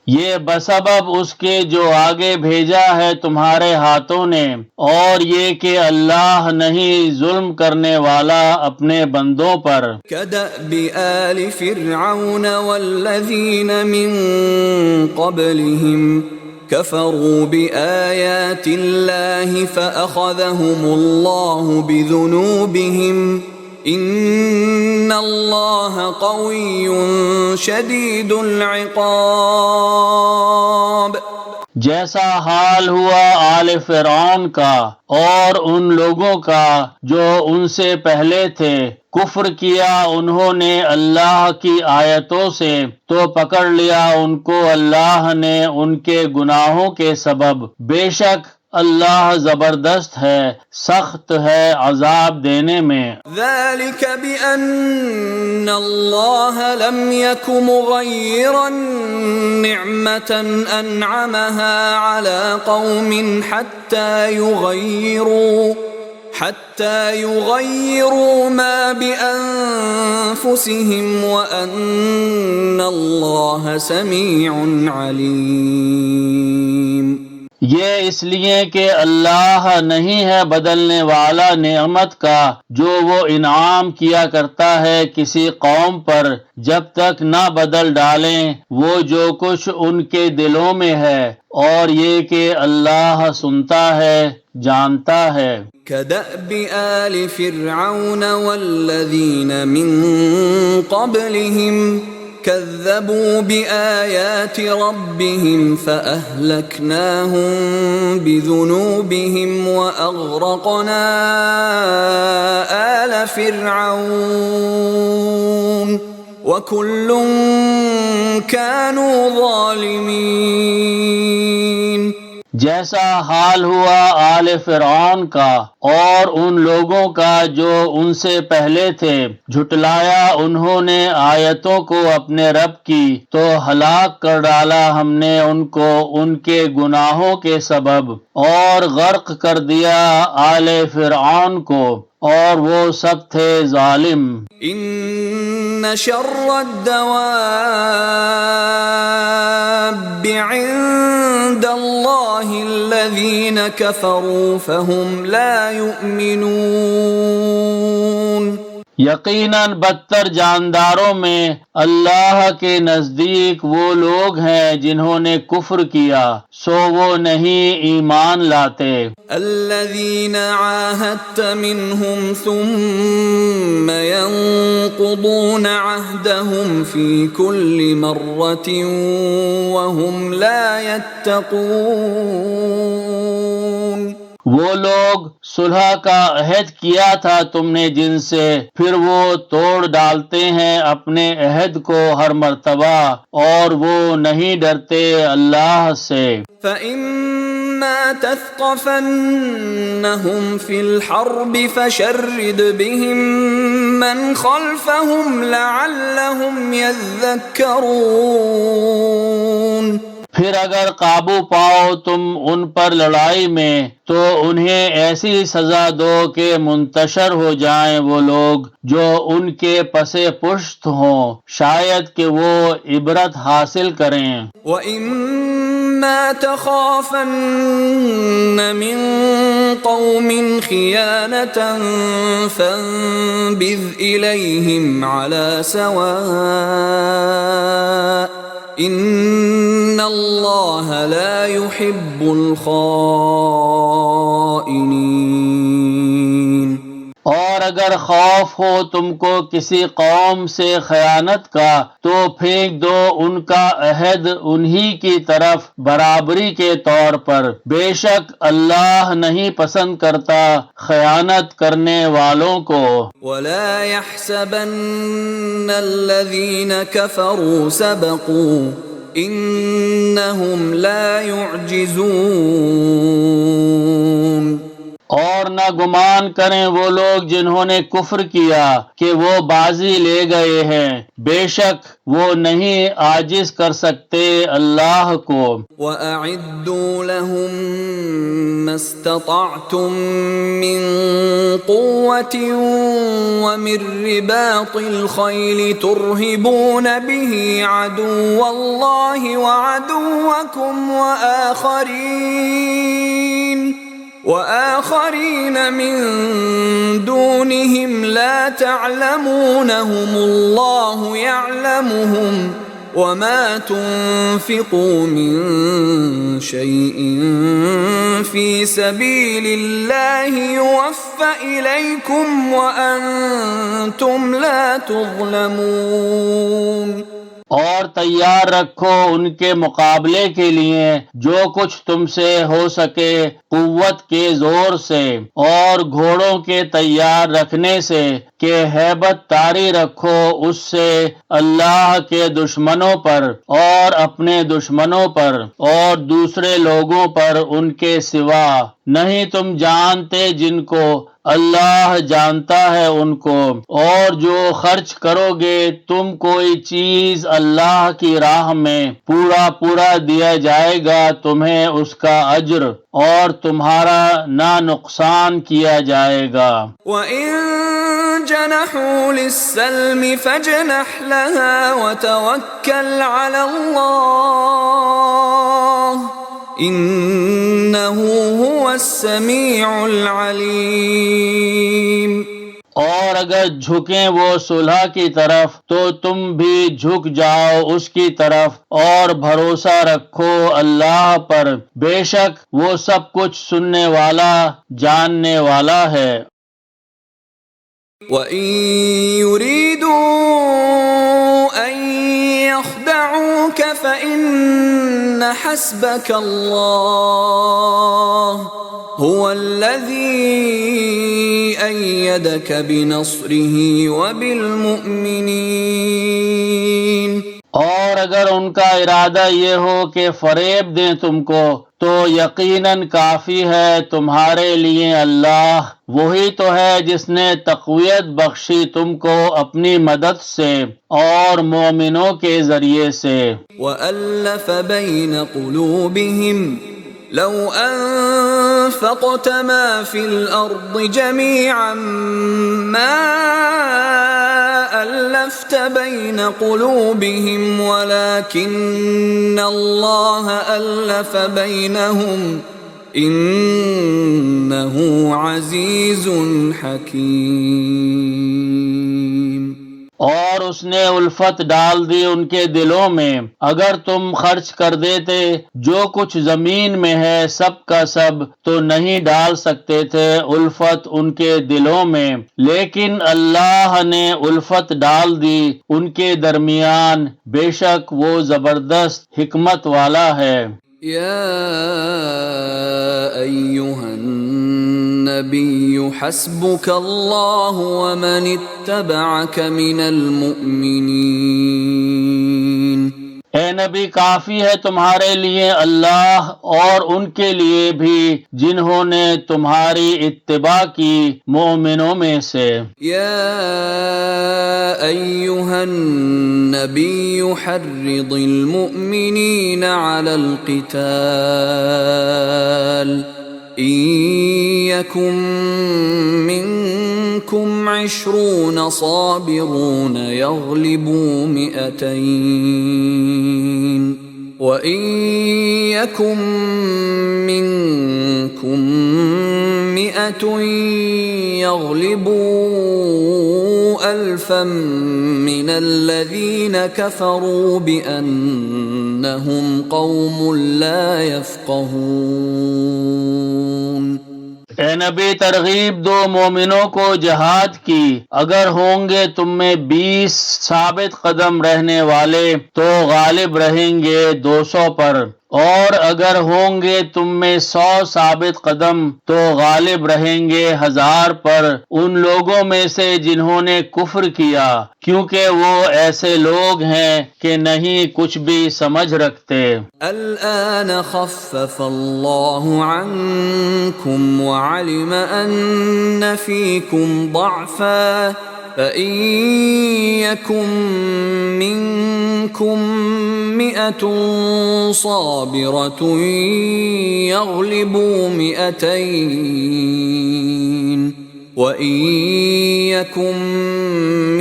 یہ بسبب اس کے جو آگے بھیجا ہے تمہارے ہاتھوں نے، اور یہ کہ اللہ نہیں ظلم کرنے والا اپنے بندوں پر۔ كدأب آل فرعون والذين من قبلهم كفروا بآيات الله فأخذهم الله بذنوبهم إن الله قوي شديد العقاب۔ جیسا حال ہوا آل فرعون کا اور ان لوگوں کا جو ان سے پہلے تھے، کفر کیا انہوں نے اللہ کی آیتوں سے تو پکڑ لیا ان کو اللہ نے ان کے گناہوں کے سبب، بے شک اللہ زبردست ہے، سخت ہے عذاب دینے میں۔ ذلك بأن الله لم يك مغيرا نعمة أنعمها على قوم حتى يغيروا ما بأنفسهم وأن الله سميع عليم۔ یہ اس لیے کہ اللہ نہیں ہے بدلنے والا نعمت کا جو وہ انعام کیا کرتا ہے کسی قوم پر جب تک نہ بدل ڈالیں وہ جو کچھ ان کے دلوں میں ہے، اور یہ کہ اللہ سنتا ہے جانتا ہے۔ كدأب آل فرعون والذين من قبلهم كذبوا بآيات ربهم فأهلكناهم بذنوبهم وأغرقنا آل فرعون وكل كانوا ظالمين۔ جیسا حال ہوا آل فرعون کا اور ان لوگوں کا جو ان سے پہلے تھے، جھٹلایا انہوں نے آیتوں کو اپنے رب کی تو ہلاک کر ڈالا ہم نے ان کو ان کے گناہوں کے سبب، اور غرق کر دیا آل فرعون کو اور وہ سب تھے ظالم۔ ان شر الدواب عند اللہ الذین کفروا فهم لا یؤمنون۔ یقیناً بدتر جانداروں میں اللہ کے نزدیک وہ لوگ ہیں جنہوں نے کفر کیا سو وہ نہیں ایمان لاتے۔ الذین عاہدت منہم ثم ينقضون عہدہم فی کل مرۃ وہم لا یتقون۔ وہ لوگ صلح کا عہد کیا تھا تم نے جن سے، پھر وہ توڑ ڈالتے ہیں اپنے عہد کو ہر مرتبہ اور وہ نہیں ڈرتے اللہ سے۔ فَإِمَّا تَثْقَفَنَّهُمْ فِي الْحَرْبِ فَشَرِّدْ بِهِمْ مَنْ خَلْفَهُمْ لَعَلَّهُمْ يَذَّكَّرُونَ۔ پھر اگر قابو پاؤ تم ان پر لڑائی میں تو انہیں ایسی سزا دو کہ منتشر ہو جائیں وہ لوگ جو ان کے پس پشت ہوں، شاید کہ وہ عبرت حاصل کریں۔ وَإِمَّا تَخَافَنَّ مِن قَوْمٍ خِيَانَةً فَانبِذْ إِلَيْهِمْ عَلَى سَوَاءٍ إِنَّ اللَّهَ لَا يُحِبُّ الْخَائِنِينَ۔ اور اگر خوف ہو تم کو کسی قوم سے خیانت کا تو پھینک دو ان کا عہد انہی کی طرف برابری کے طور پر، بے شک اللہ نہیں پسند کرتا خیانت کرنے والوں کو۔ وَلَا يَحْسَبَنَّ الَّذِينَ كَفَرُوا سَبَقُوا إِنَّهُمْ لَا يُعْجِزُونَ۔ اور نہ گمان کریں وہ لوگ جنہوں نے کفر کیا کہ وہ بازی لے گئے ہیں، بے شک وہ نہیں عاجز کر سکتے اللہ کو۔ وَأَعِدُّوا لَهُم مَّا اسْتَطَعْتُم مِّن قُوَّةٍ وَمِن رِّبَاطِ الْخَيْلِ تُرْهِبُونَ بِهِ عَدُوَّ اللَّهِ وَعَدُوَّكُمْ وآخرين من دونهم لا تعلمونهم الله يعلمهم وما تنفقوا من شيء في سبيل الله يوفى إليكم وأنتم لا تظلمون۔ اور تیار رکھو ان کے مقابلے کے لیے جو کچھ تم سے ہو سکے قوت کے زور سے اور گھوڑوں کے تیار رکھنے سے، کہ ہیبت طاری رکھو اس سے اللہ کے دشمنوں پر اور اپنے دشمنوں پر اور دوسرے لوگوں پر ان کے سوا، نہیں تم جانتے جن کو اللہ جانتا ہے ان کو۔ اور جو خرچ کرو گے تم کوئی چیز اللہ کی راہ میں پورا دیا جائے گا تمہیں اس کا اجر، اور تمہارا نہ نقصان کیا جائے گا۔ وَإِن جَنَحُوا لِلسَّلْمِ فَاجْنَحْ لَهَا وَتَوَكَّلْ عَلَى اللَّهِ إِنَّهُ هُوَ السَّمِيعُ الْعَلِيمُ۔ اور اگر جھکیں وہ صلح کی طرف تو تم بھی جھک جاؤ اس کی طرف، اور بھروسہ رکھو اللہ پر، بے شک وہ سب کچھ سننے والا جاننے والا ہے۔ وَإِن يُرِيدُوا أَن يَخْدَعُوكَ فَإِنَّ حَسْبَكَ اللَّهُ هُوَ الَّذِي أَيَّدَكَ بِنَصْرِهِ وَبِالْمُؤْمِنِينَ۔ اور اگر ان کا ارادہ یہ ہو کہ فریب دیں تم کو تو یقیناً کافی ہے تمہارے لیے اللہ، وہی تو ہے جس نے تقویت بخشی تم کو اپنی مدد سے اور مومنوں کے ذریعے سے۔ وَأَلَّفَ بَيْنَ قُلُوبِهِمْ لَوْ أَنفَقْتَ مَا فِي الْأَرْضِ جَمِيعًا مَا أَلَّفْتَ بَيْنَ قُلُوبِهِمْ وَلَكِنَّ اللَّهَ أَلَّفَ بَيْنَهُمْ إِنَّهُ عَزِيزٌ حَكِيمٌ۔ اور اس نے الفت ڈال دی ان کے دلوں میں، اگر تم خرچ کر دیتے جو کچھ زمین میں ہے سب کا سب تو نہیں ڈال سکتے تھے الفت ان کے دلوں میں، لیکن اللہ نے الفت ڈال دی ان کے درمیان، بے شک وہ زبردست حکمت والا ہے۔ یا ایھا النبی حسبک اللہ ومن اتبعک من المؤمنین۔ اے نبی کافی ہے تمہارے لیے اللہ اور ان کے لیے بھی جنہوں نے تمہاری اتباع کی مومنوں میں سے۔ يا أيها النبي حرض المؤمنين على القتال إن يكن منكم 20 صابرون يغلبوا 200 وإن يكن منكم 100 يغلبوا 1000 من الذين كفروا بأنهم قوم لا يفقهون۔ اے نبی ترغیب دو مومنوں کو جہاد کی، اگر ہوں گے تم میں 20 ثابت قدم رہنے والے تو غالب رہیں گے 200 پر، اور اگر ہوں گے تم میں 100 ثابت قدم تو غالب رہیں گے 1000 پر ان لوگوں میں سے جنہوں نے کفر کیا، کیونکہ وہ ایسے لوگ ہیں کہ نہیں کچھ بھی سمجھ رکھتے۔ الآن خفف اللہ عنکم وعلم ان فیکم ضعفا فإن يكن منكم 100 صابرة يغلبوا 200 وإن يكن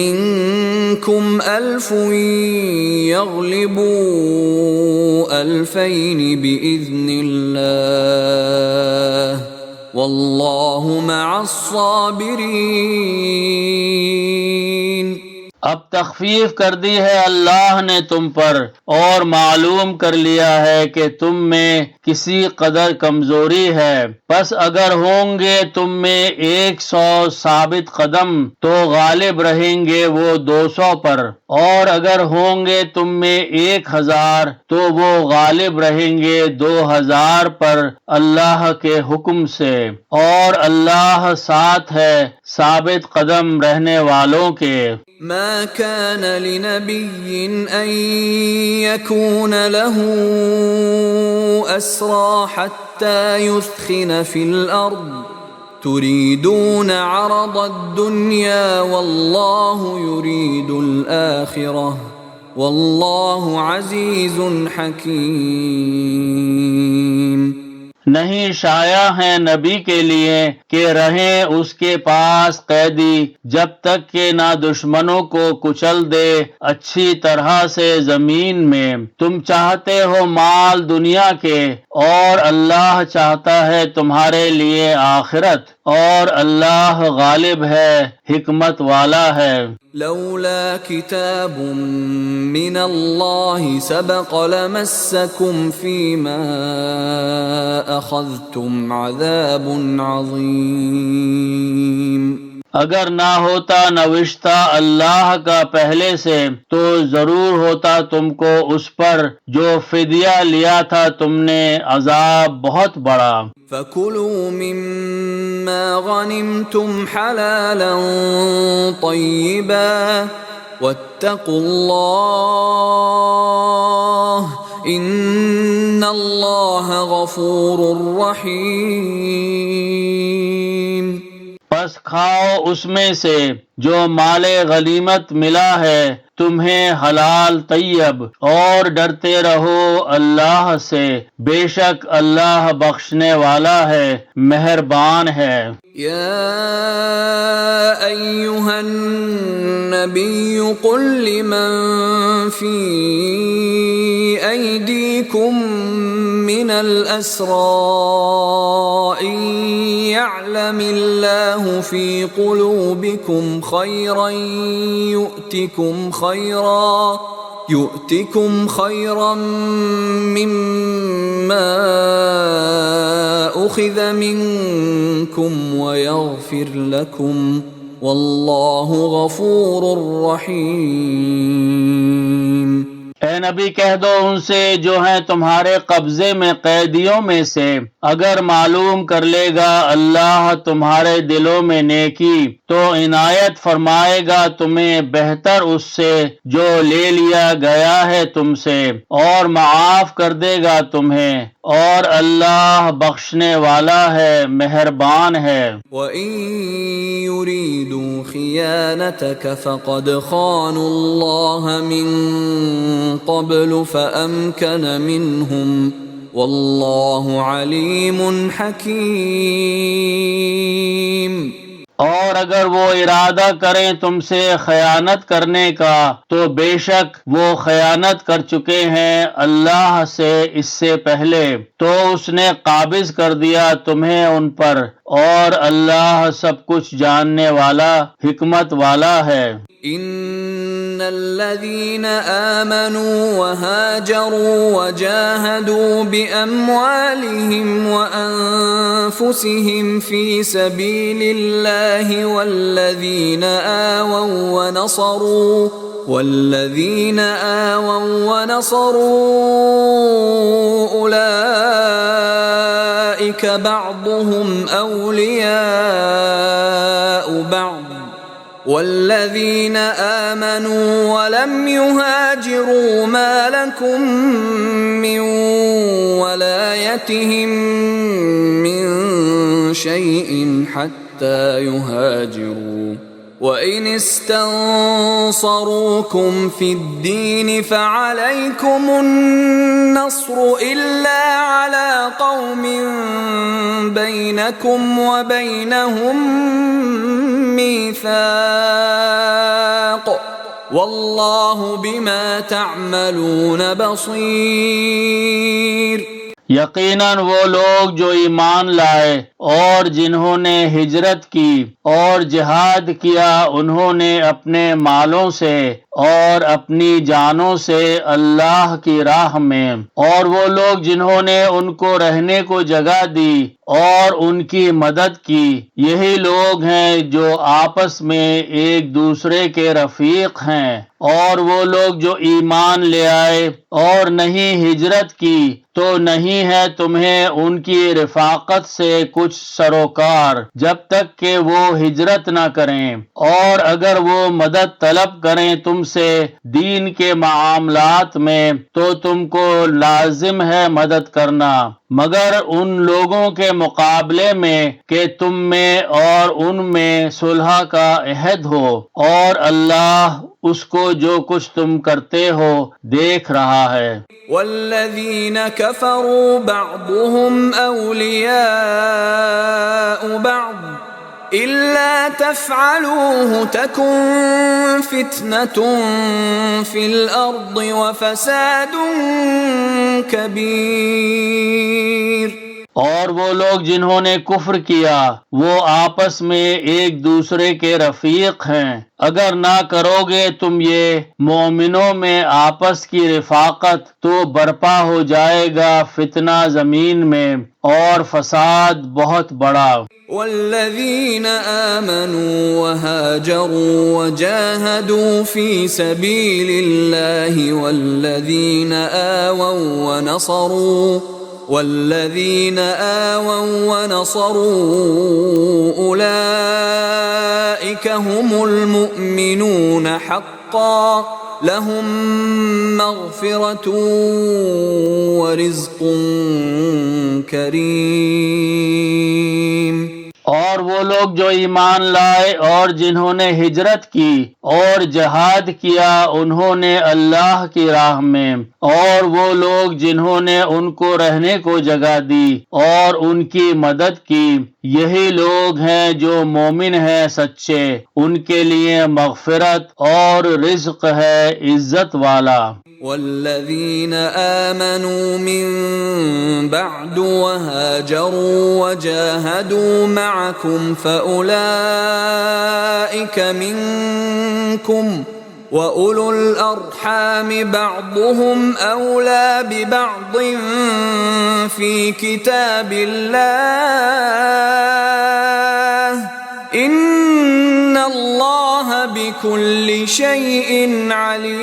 منكم 1000 يغلبوا 2000 بإذن الله واللہ مع الصابرین۔ اب تخفیف کر دی ہے اللہ نے تم پر، اور معلوم کر لیا ہے کہ تم میں کسی قدر کمزوری ہے، پس اگر ہوں گے تم میں 100 ثابت قدم تو غالب رہیں گے وہ 200 پر، اور اگر ہوں گے تم میں 1000 تو وہ غالب رہیں گے 2000 پر اللہ کے حکم سے، اور اللہ ساتھ ہے ثابت قدم رہنے والوں کے۔ ما كان لنبي أن يكون له أسرى حتى يثخن في الأرض تريدون عرض الدنيا والله يريد الآخرة والله عزيز حكيم۔ نہیں شایع ہے نبی کے لیے کہ رہیں اس کے پاس قیدی جب تک کہ نہ دشمنوں کو کچل دے اچھی طرح سے زمین میں۔ تم چاہتے ہو مال دنیا کے، اور اللہ چاہتا ہے تمہارے لیے آخرت، اور اللہ غالب ہے، حکمت والا ہے۔ لولا كتاب من الله سبق لمسكم فيما أخذتم عذاب عظيم۔ اگر نہ ہوتا نوشتہ اللہ کا پہلے سے تو ضرور ہوتا تم کو اس پر جو فدیہ لیا تھا تم نے عذاب بہت بڑا۔ فَكُلُوا مِمَّا غَنِمْتُمْ حَلَالًا طَيِّبًا وَاتَّقُوا اللَّهَ إِنَّ اللَّهَ غَفُورٌ رَّحِيمٌ۔ پس کھاؤ اس میں سے جو مال غنیمت ملا ہے تمہیں حلال طیب، اور ڈرتے رہو اللہ سے، بے شک اللہ بخشنے والا ہے، مہربان ہے۔ يا أيها النبي قل لمن في أيديكم من الأسرى إن يعلم الله في قلوبكم خيرا يؤتكم خيرا مما أخذ منكم ويغفر لكم والله غفور رحيم۔ اے نبی کہہ دو ان سے جو ہیں تمہارے قبضے میں قیدیوں میں سے، اگر معلوم کر لے گا اللہ تمہارے دلوں میں نیکی تو عنایت فرمائے گا تمہیں بہتر اس سے جو لے لیا گیا ہے تم سے، اور معاف کر دے گا تمہیں، اور اللہ بخشنے والا ہے، مہربان ہے۔ وَإِن يُرِيدُوا خِيَانَتَكَ فَقَدْ خَانُوا اللَّهَ مِن قَبْلُ فَأَمْكَنَ مِنْهُمْ وَاللَّهُ عَلِيمٌ حَكِيمٌ۔ اور اگر وہ ارادہ کریں تم سے خیانت کرنے کا تو بے شک وہ خیانت کر چکے ہیں اللہ سے اس سے پہلے، تو اس نے قابض کر دیا تمہیں ان پر، اور اللہ سب کچھ جاننے والا، حکمت والا ہے۔ ان الذين آمنوا وهاجروا وجاهدوا بأموالهم وأنفسهم في سبيل الله والذين آووا ونصروا أولئك بعضهم أولياء بعض، والذين آمنوا ولم يهاجروا ما لكم من ولايتهم من شيء حتى يهاجروا، وإن استنصروكم في الدين فعليكم النصر إلا على قوم بينكم وبينهم ميثاق والله بما تعملون بصير۔ یقیناً وہ لوگ جو ایمان لائے اور جنہوں نے ہجرت کی اور جہاد کیا، انہوں نے اپنے مالوں سے اور اپنی جانوں سے اللہ کی راہ میں، اور وہ لوگ جنہوں نے ان کو رہنے کو جگہ دی اور ان کی مدد کی، یہی لوگ ہیں جو آپس میں ایک دوسرے کے رفیق ہیں۔ اور وہ لوگ جو ایمان لے آئے اور نہیں ہجرت کی تو نہیں ہے تمہیں ان کی رفاقت سے کچھ سروکار جب تک کہ وہ ہجرت نہ کریں، اور اگر وہ مدد طلب کریں تم سے دین کے معاملات میں تو تم کو لازم ہے مدد کرنا، مگر ان لوگوں کے مقابلے میں کہ تم میں اور ان میں صلح کا عہد ہو، اور اللہ اس کو جو کچھ تم کرتے ہو دیکھ رہا ہے۔ والذین کفروا بعضهم اولیاء بعض إلا تفعلوه تكن فتنة في الأرض وفساد كبير۔ اور وہ لوگ جنہوں نے کفر کیا وہ آپس میں ایک دوسرے کے رفیق ہیں، اگر نہ کرو گے تم یہ مومنوں میں آپس کی رفاقت تو برپا ہو جائے گا فتنہ زمین میں اور فساد بہت بڑا۔ والذین آمنوا وهاجروا وجاهدوا في سبيل الله والذین آووا ونصروا أولئك هم المؤمنون حقا لهم مغفرة ورزق کریم۔ اور وہ لوگ جو ایمان لائے اور جنہوں نے ہجرت کی اور جہاد کیا انہوں نے اللہ کی راہ میں، اور وہ لوگ جنہوں نے ان کو رہنے کو جگہ دی اور ان کی مدد کی، یہی لوگ ہیں جو مومن ہیں سچے، ان کے لیے مغفرت اور رزق ہے عزت والا۔ والذین آمنوا من بعد وهاجروا وجاهدوا معكم فأولئك منكم وَأُولُو الْأَرْحَامِ بَعْضُهُمْ أَوْلَى بِبَعْضٍ فِي كِتَابِ اللَّهِ إِنَّ اللَّهَ بِكُلِّ شَيْءٍ عَلِيمٌ۔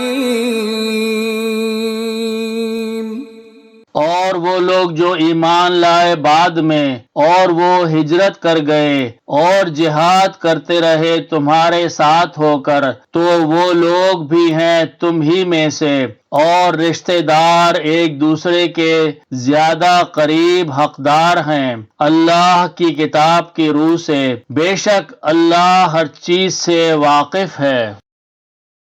اور وہ لوگ جو ایمان لائے بعد میں اور وہ ہجرت کر گئے اور جہاد کرتے رہے تمہارے ساتھ ہو کر، تو وہ لوگ بھی ہیں تم ہی میں سے، اور رشتہ دار ایک دوسرے کے زیادہ قریب حقدار ہیں اللہ کی کتاب کی روح سے، بے شک اللہ ہر چیز سے واقف ہے۔